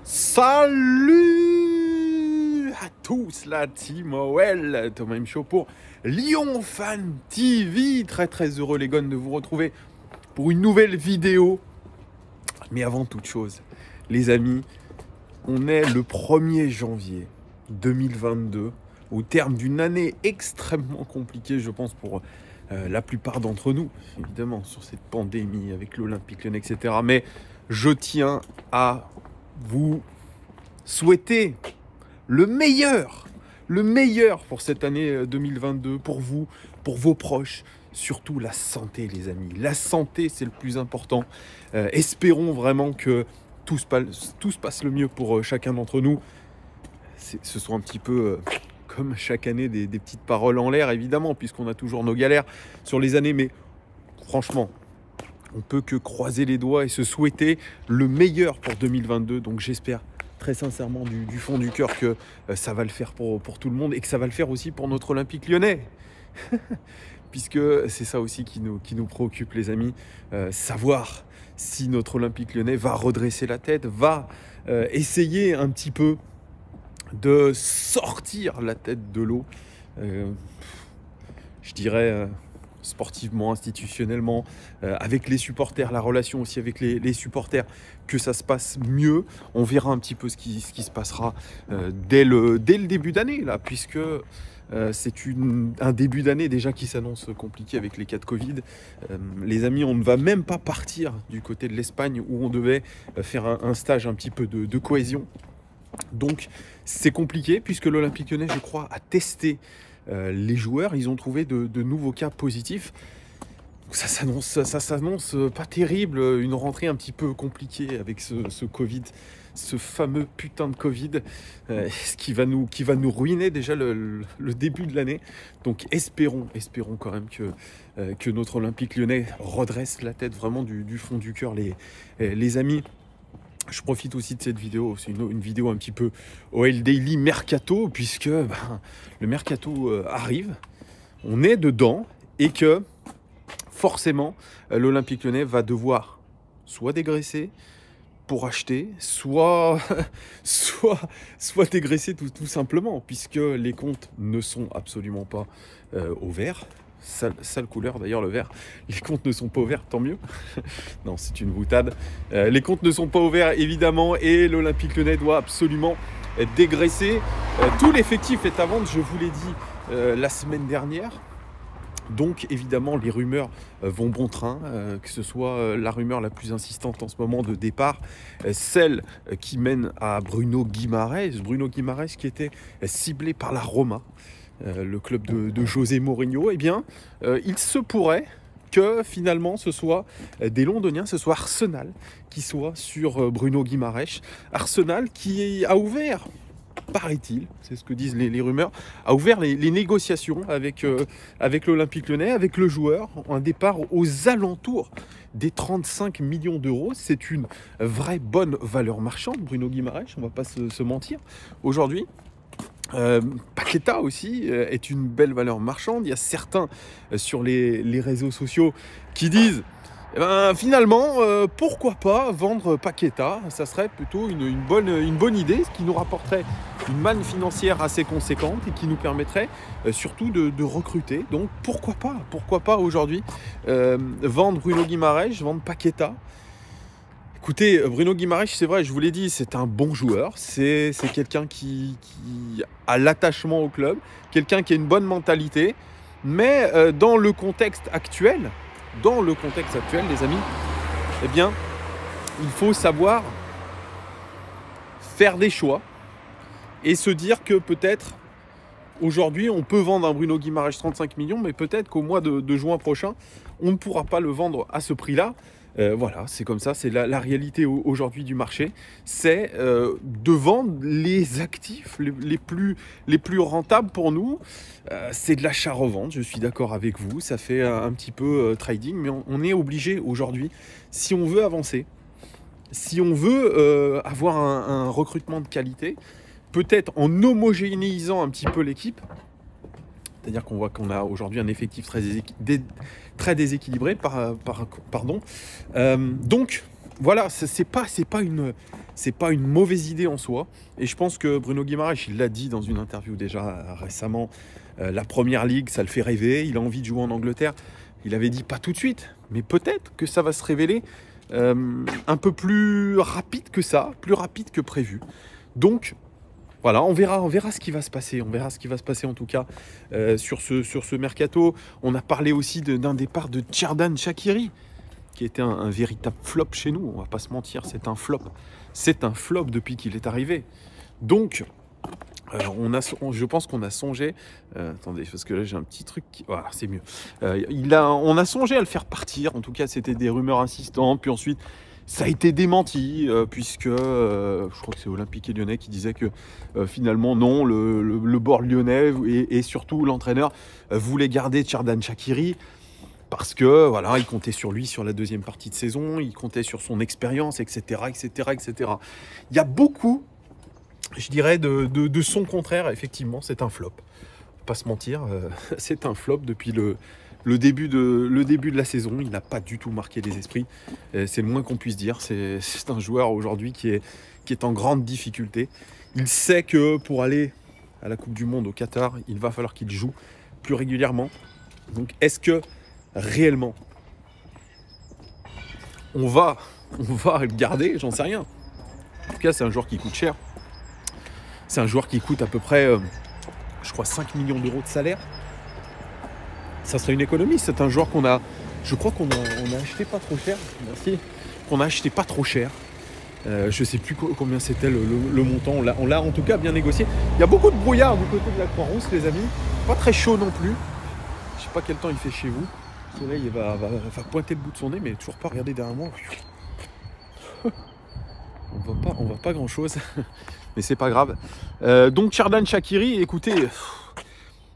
Salut à tous, la team OL, Thomas M. Show pour Lyon Fan TV. Très heureux les gars de vous retrouver pour une nouvelle vidéo. Mais avant toute chose, les amis, on est le 1er janvier 2022, au terme d'une année extrêmement compliquée, je pense, pour la plupart d'entre nous, évidemment, sur cette pandémie avec l'Olympique Lyonnais, etc. Mais je tiens à vous souhaiter le meilleur pour cette année 2022, pour vous, pour vos proches, surtout la santé, les amis. La santé, c'est le plus important. Espérons vraiment que tout se passe le mieux pour chacun d'entre nous. Ce sont un petit peu comme chaque année des petites paroles en l'air, évidemment, puisqu'on a toujours nos galères sur les années, mais franchement, on peut que croiser les doigts et se souhaiter le meilleur pour 2022. Donc j'espère très sincèrement du fond du cœur que ça va le faire pour tout le monde et que ça va le faire aussi pour notre Olympique Lyonnais. Puisque c'est ça aussi qui nous préoccupe, les amis. Savoir si notre Olympique Lyonnais va redresser la tête, va essayer un petit peu de sortir la tête de l'eau. Je dirais... sportivement, institutionnellement, avec les supporters, la relation aussi avec les supporters, que ça se passe mieux. On verra un petit peu ce qui se passera dès le début d'année, là, puisque c'est un début d'année déjà qui s'annonce compliqué avec les cas de Covid. Les amis, on ne va même pas partir du côté de l'Espagne où on devait faire un stage un petit peu de cohésion. Donc c'est compliqué puisque l'Olympique Lyonnais, je crois, a testé les joueurs. Ils ont trouvé de nouveaux cas positifs. Donc ça s'annonce pas terrible, une rentrée un petit peu compliquée avec ce Covid, ce fameux putain de Covid, ce qui va nous ruiner déjà le début de l'année. Donc espérons quand même que notre Olympique Lyonnais redresse la tête vraiment du fond du cœur, les amis. Je profite aussi de cette vidéo, c'est une vidéo un petit peu OL Daily Mercato, puisque le Mercato arrive, on est dedans, et que forcément l'Olympique Lyonnais va devoir soit dégraisser pour acheter, soit dégraisser tout simplement, puisque les comptes ne sont absolument pas au vert. Sale couleur d'ailleurs, le vert. Les comptes ne sont pas ouverts, tant mieux. Non, c'est une boutade. Les comptes ne sont pas ouverts évidemment, et l'Olympique Lyonnais doit absolument dégraisser. Tout l'effectif est à vendre, je vous l'ai dit la semaine dernière. Donc évidemment les rumeurs vont bon train, que ce soit la rumeur la plus insistante en ce moment de départ, celle qui mène à Bruno Guimaraes qui était ciblé par la Roma. Le club de José Mourinho, eh bien, il se pourrait que finalement ce soit des Londoniens, ce soit Arsenal qui soit sur Bruno Guimaraes. Arsenal qui a ouvert, paraît-il, c'est ce que disent les rumeurs, a ouvert les négociations avec l'Olympique Lyonnais, avec le joueur, un départ aux alentours des 35 millions d'euros. C'est une vraie bonne valeur marchande, Bruno Guimaraes, on ne va pas se mentir, aujourd'hui. Paqueta aussi est une belle valeur marchande. Il y a certains sur les réseaux sociaux qui disent finalement pourquoi pas vendre Paqueta, ça serait plutôt une bonne idée, ce qui nous rapporterait une manne financière assez conséquente et qui nous permettrait surtout de recruter. Donc pourquoi pas aujourd'hui vendre Bruno Guimaraes, vendre Paqueta. Écoutez, Bruno Guimaraes, c'est vrai, je vous l'ai dit, c'est un bon joueur. C'est quelqu'un qui a l'attachement au club, quelqu'un qui a une bonne mentalité. Mais dans le contexte actuel, les amis, eh bien, il faut savoir faire des choix et se dire que peut-être aujourd'hui, on peut vendre un Bruno Guimaraes 35 millions, mais peut-être qu'au mois de juin prochain, on ne pourra pas le vendre à ce prix-là. Voilà, c'est comme ça, c'est la réalité aujourd'hui du marché. C'est de vendre les actifs les plus rentables pour nous. C'est de l'achat-revente, je suis d'accord avec vous. Ça fait un petit peu trading, mais on est obligé aujourd'hui, si on veut avancer, si on veut avoir un recrutement de qualité, peut-être en homogénéisant un petit peu l'équipe. C'est-à-dire qu'on voit qu'on a aujourd'hui un effectif très déséquilibré. Donc, voilà, c'est pas une mauvaise idée en soi. Et je pense que Bruno Guimaraes, il l'a dit dans une interview déjà récemment, la première ligue, ça le fait rêver. Il a envie de jouer en Angleterre. Il avait dit pas tout de suite, mais peut-être que ça va se révéler un peu plus rapide que ça, plus rapide que prévu. Donc voilà, on verra ce qui va se passer. On verra ce qui va se passer en tout cas sur ce mercato. On a parlé aussi d'un départ de Xherdan Shaqiri, qui était un véritable flop chez nous. On va pas se mentir, c'est un flop. C'est un flop depuis qu'il est arrivé. Donc, je pense qu'on a songé... attendez, parce que là j'ai un petit truc... Voilà, c'est mieux. On a songé à le faire partir. En tout cas, c'était des rumeurs insistantes. Puis ensuite, ça a été démenti, puisque je crois que c'est Olympique et Lyonnais qui disait que finalement, non, le board lyonnais et surtout l'entraîneur voulait garder Xherdan Shaqiri. Parce que voilà, il comptait sur lui sur la deuxième partie de saison, il comptait sur son expérience, etc., etc., etc. Il y a beaucoup, je dirais, de son contraire. Effectivement, c'est un flop. Pas se mentir, c'est un flop depuis le début de la saison. Il n'a pas du tout marqué les esprits. C'est le moins qu'on puisse dire. C'est un joueur aujourd'hui qui est en grande difficulté. Il sait que pour aller à la Coupe du Monde au Qatar, il va falloir qu'il joue plus régulièrement. Donc est-ce que réellement on va le garder? J'en sais rien. En tout cas, c'est un joueur qui coûte cher. C'est un joueur qui coûte à peu près, je crois, 5 millions d'euros de salaire. Ça serait une économie. C'est un joueur je crois qu'on a acheté pas trop cher. Merci. Qu'on a acheté pas trop cher. Je sais plus combien c'était le montant. On l'a en tout cas bien négocié. Il y a beaucoup de brouillard du côté de la Croix-Rousse, les amis. Pas très chaud non plus. Je sais pas quel temps il fait chez vous. Le soleil va pointer le bout de son nez, mais toujours pas regarder derrière moi. On voit pas grand chose, mais c'est pas grave. Donc Xherdan Shaqiri, écoutez,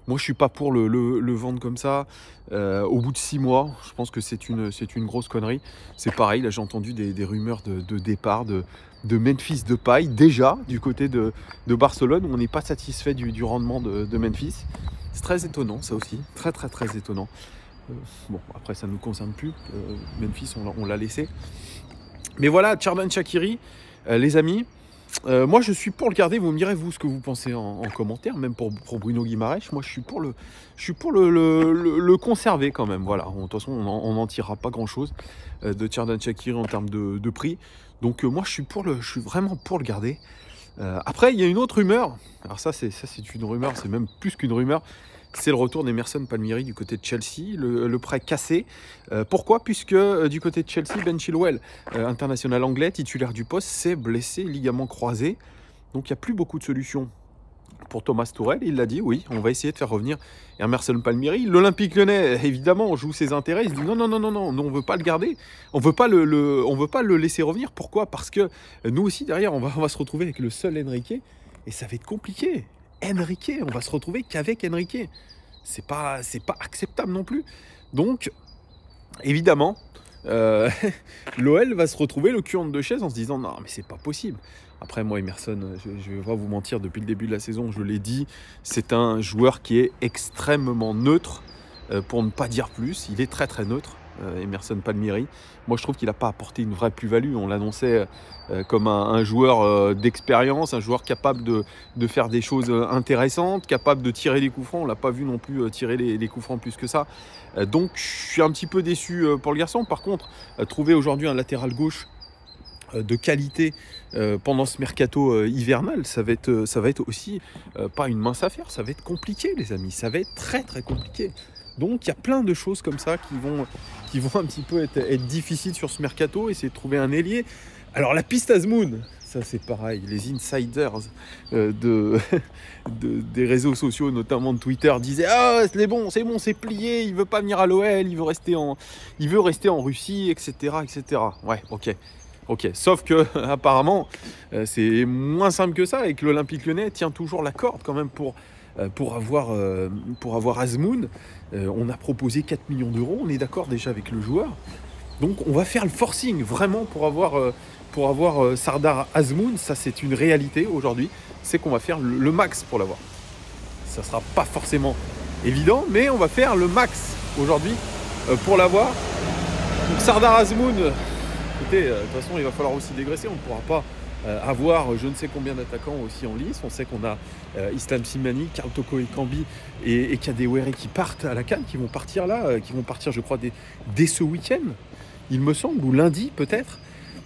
moi je suis pas pour le vendre comme ça. Au bout de 6 mois, je pense que c'est une grosse connerie. C'est pareil, là j'ai entendu des rumeurs de départ de Memphis Depay, déjà du côté de Barcelone, où on n'est pas satisfait du rendement de Memphis. C'est très étonnant ça aussi, très très très étonnant. Bon, après ça ne nous concerne plus, Memphis on l'a laissé. Mais voilà, Xherdan Shaqiri, les amis, moi je suis pour le garder. Vous me direz vous ce que vous pensez en commentaire, même pour Bruno Guimaraes. Moi je suis pour le conserver quand même. Voilà, de toute façon on n'en tirera pas grand chose de Xherdan Shaqiri en termes de prix. Donc moi je suis vraiment pour le garder. Après il y a une autre rumeur. Alors ça c'est une rumeur, c'est même plus qu'une rumeur. C'est le retour d'Emerson Palmieri du côté de Chelsea, le prêt cassé. Pourquoi? Puisque du côté de Chelsea, Ben Chilwell, international anglais, titulaire du poste, s'est blessé, ligament croisé. Donc il n'y a plus beaucoup de solutions pour Thomas Tuchel. Il l'a dit, oui, on va essayer de faire revenir Emerson Palmieri. L'Olympique Lyonnais, évidemment, joue ses intérêts. Il se dit non, on ne veut pas le garder. On ne veut pas le laisser revenir. Pourquoi? Parce que nous aussi, derrière, on va se retrouver avec le seul Enrique. Et ça va être compliqué. Enrique, on va se retrouver qu'avec Enrique. C'est pas acceptable non plus. Donc, évidemment, l'OL va se retrouver le cul entre deux chaises en se disant non, mais c'est pas possible. Après, moi, Emerson, je vais pas vous mentir, depuis le début de la saison, je l'ai dit, c'est un joueur qui est extrêmement neutre, pour ne pas dire plus. Il est très très neutre, Emerson Palmieri. Moi, je trouve qu'il n'a pas apporté une vraie plus-value. On l'annonçait comme un joueur d'expérience, un joueur capable de faire des choses intéressantes, capable de tirer des coups francs. On ne l'a pas vu non plus tirer les coups francs plus que ça. Donc, je suis un petit peu déçu pour le garçon. Par contre, trouver aujourd'hui un latéral gauche de qualité pendant ce mercato hivernal, ça va être aussi pas une mince affaire. Ça va être compliqué, les amis. Ça va être très très compliqué. Donc il y a plein de choses comme ça qui vont un petit peu être difficiles sur ce mercato, essayer de trouver un ailier. Alors la piste Azmoun, ça c'est pareil, les insiders des réseaux sociaux, notamment de Twitter, disaient « Ah, c'est bon, c'est plié, il veut pas venir à l'OL, il veut rester en Russie, etc. etc. » Ouais, ok. Sauf que apparemment, c'est moins simple que ça et que l'Olympique Lyonnais tient toujours la corde quand même pour avoir Azmoun. On a proposé 4 millions d'euros, on est d'accord déjà avec le joueur. Donc on va faire le forcing vraiment pour avoir Sardar Azmoun. Ça c'est une réalité aujourd'hui, c'est qu'on va faire le max pour l'avoir. Ça sera pas forcément évident, mais on va faire le max aujourd'hui pour l'avoir. Donc Sardar Azmoun, écoutez, de toute façon, il va falloir aussi dégraisser. On ne pourra pas avoir je ne sais combien d'attaquants aussi en lice. On sait qu'on a Islam Slimani, Karl Toko Ekambi et Kadewere qui partent à la CAN, qui vont partir là, qui vont partir, je crois, dès ce week-end, il me semble, ou lundi peut-être.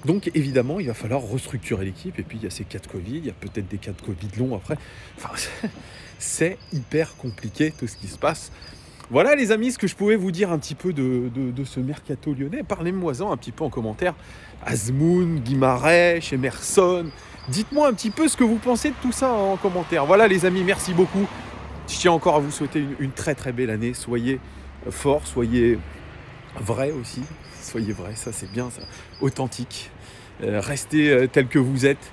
Donc évidemment, il va falloir restructurer l'équipe. Et puis il y a ces cas de Covid, il y a peut-être des cas de Covid longs après. Enfin, c'est hyper compliqué tout ce qui se passe. Voilà les amis, ce que je pouvais vous dire un petit peu de ce mercato lyonnais. Parlez-moi-en un petit peu en commentaire. Azmoun, Guimarães, Emerson. Dites-moi un petit peu ce que vous pensez de tout ça en commentaire. Voilà les amis, merci beaucoup. Je tiens encore à vous souhaiter une très très belle année. Soyez forts, soyez vrais aussi. Soyez vrais, ça c'est bien, ça. Authentique. Restez tel que vous êtes.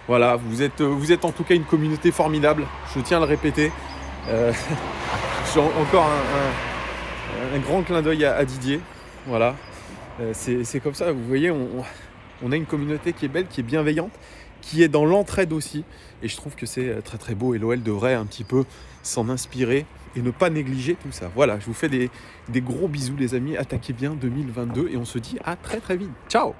Voilà, vous êtes en tout cas une communauté formidable. Je tiens à le répéter. Encore un grand clin d'œil à Didier. Voilà. C'est comme ça, vous voyez, on a une communauté qui est belle, qui est bienveillante, qui est dans l'entraide aussi. Et je trouve que c'est très très beau. Et l'OL devrait un petit peu s'en inspirer et ne pas négliger tout ça. Voilà, je vous fais des gros bisous les amis. Attaquez bien 2022 et on se dit à très très vite. Ciao!